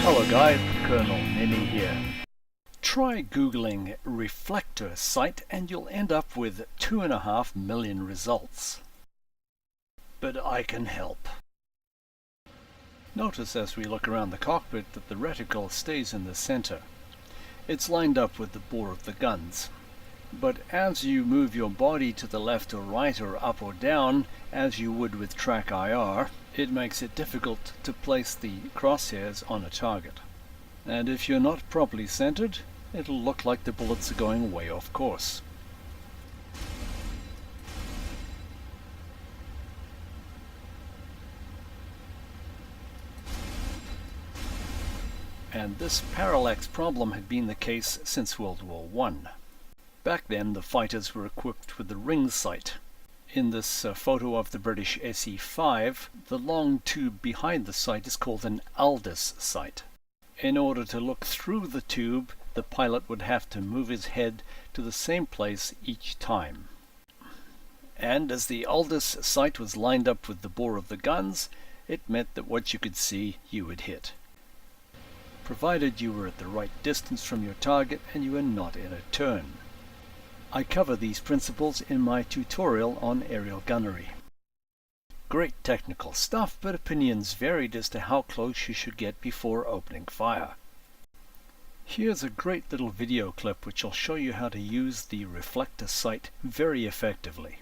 Hello guys, Colonel Ninny here. Try googling reflector sight and you'll end up with 2.5 million results. But I can help. Notice as we look around the cockpit that the reticle stays in the center. It's lined up with the bore of the guns. But as you move your body to the left or right or up or down, as you would with track IR, it makes it difficult to place the crosshairs on a target. And if you're not properly centered, it'll look like the bullets are going way off course. And this parallax problem had been the case since World War I. Back then the fighters were equipped with the ring sight. In this photo of the British SE-5, the long tube behind the sight is called an Aldous sight. In order to look through the tube, the pilot would have to move his head to the same place each time. And as the Aldous sight was lined up with the bore of the guns, it meant that what you could see, you would hit, provided you were at the right distance from your target and you were not in a turn. I cover these principles in my tutorial on aerial gunnery. Great technical stuff, but opinions varied as to how close you should get before opening fire. Here's a great little video clip which will show you how to use the reflector sight very effectively.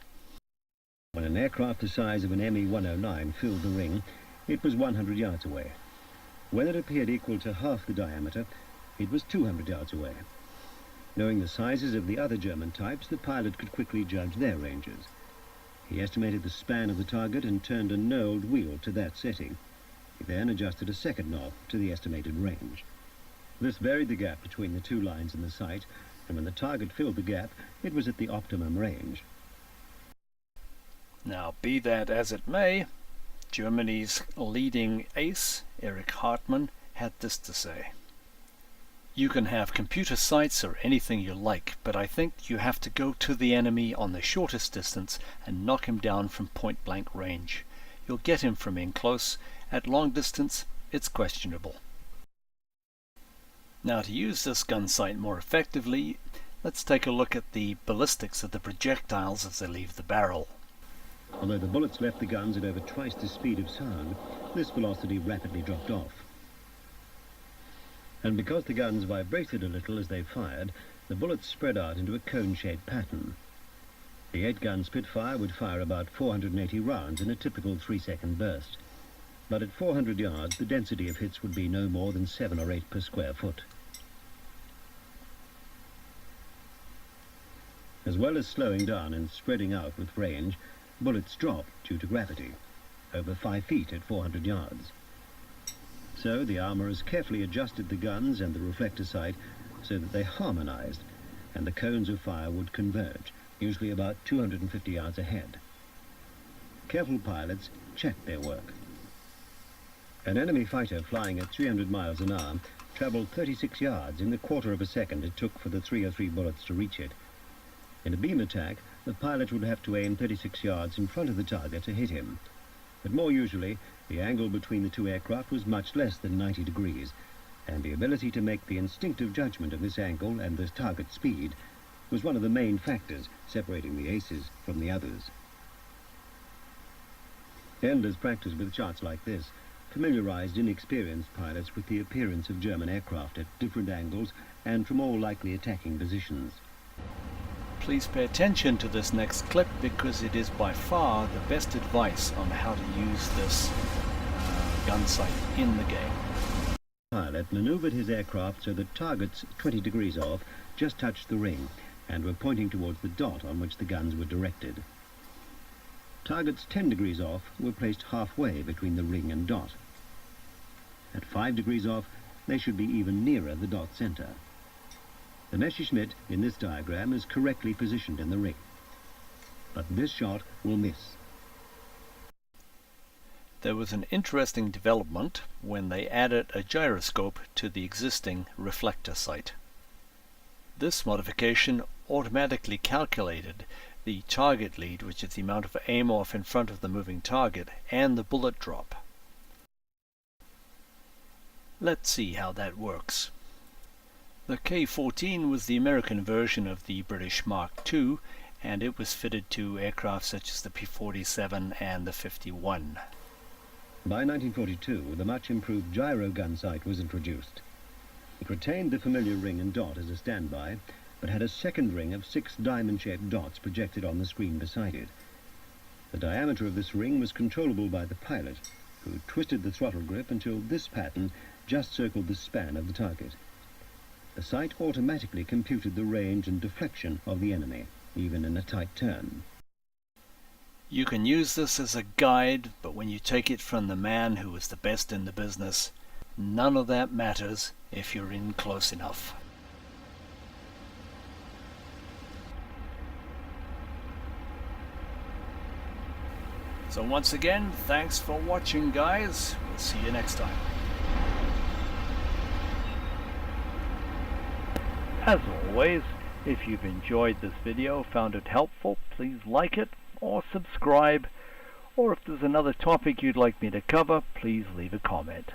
When an aircraft the size of an ME-109 filled the ring, it was 100 yards away. When it appeared equal to half the diameter, it was 200 yards away. Knowing the sizes of the other German types, the pilot could quickly judge their ranges. He estimated the span of the target and turned a knurled wheel to that setting. He then adjusted a second knob to the estimated range. This varied the gap between the two lines in the sight, and when the target filled the gap, it was at the optimum range. Now, be that as it may, Germany's leading ace, Erich Hartmann, had this to say. You can have computer sights or anything you like, but I think you have to go to the enemy on the shortest distance and knock him down from point-blank range. You'll get him from in close. At long distance, it's questionable. Now, to use this gun sight more effectively, let's take a look at the ballistics of the projectiles as they leave the barrel. Although the bullets left the guns at over twice the speed of sound, this velocity rapidly dropped off. And because the guns vibrated a little as they fired, the bullets spread out into a cone-shaped pattern. The 8-gun Spitfire would fire about 480 rounds in a typical 3-second burst. But at 400 yards, the density of hits would be no more than 7 or 8 per square foot. As well as slowing down and spreading out with range, bullets drop due to gravity, over 5 feet at 400 yards. So the armourers carefully adjusted the guns and the reflector sight so that they harmonized, and the cones of fire would converge, usually about 250 yards ahead. Careful pilots checked their work. An enemy fighter flying at 300 miles an hour travelled 36 yards in the quarter of a second it took for the 303 bullets to reach it. In a beam attack, the pilot would have to aim 36 yards in front of the target to hit him. But more usually, the angle between the two aircraft was much less than 90 degrees, and the ability to make the instinctive judgment of this angle and this target speed was one of the main factors separating the aces from the others. Endless practice with charts like this familiarized inexperienced pilots with the appearance of German aircraft at different angles and from all likely attacking positions. Please pay attention to this next clip because it is by far the best advice on how to use this gun sight in the game. The pilot maneuvered his aircraft so that targets 20 degrees off just touched the ring and were pointing towards the dot on which the guns were directed. Targets 10 degrees off were placed halfway between the ring and dot. At 5 degrees off, they should be even nearer the dot center. The Messerschmitt in this diagram is correctly positioned in the ring, but this shot will miss. There was an interesting development when they added a gyroscope to the existing reflector sight. This modification automatically calculated the target lead, which is the amount of aim off in front of the moving target, and the bullet drop. Let's see how that works. The K-14 was the American version of the British Mark II, and it was fitted to aircraft such as the P-47 and the 51. By 1942, the much improved gyro gun sight was introduced. It retained the familiar ring and dot as a standby, but had a second ring of 6 diamond-shaped dots projected on the screen beside it. The diameter of this ring was controllable by the pilot, who twisted the throttle grip until this pattern just circled the span of the target. The sight automatically computed the range and deflection of the enemy, even in a tight turn. You can use this as a guide, but when you take it from the man who is the best in the business, none of that matters if you're in close enough. So once again, thanks for watching, guys. We'll see you next time. As always, if you've enjoyed this video, found it helpful, please like it or subscribe. Or if there's another topic you'd like me to cover, please leave a comment.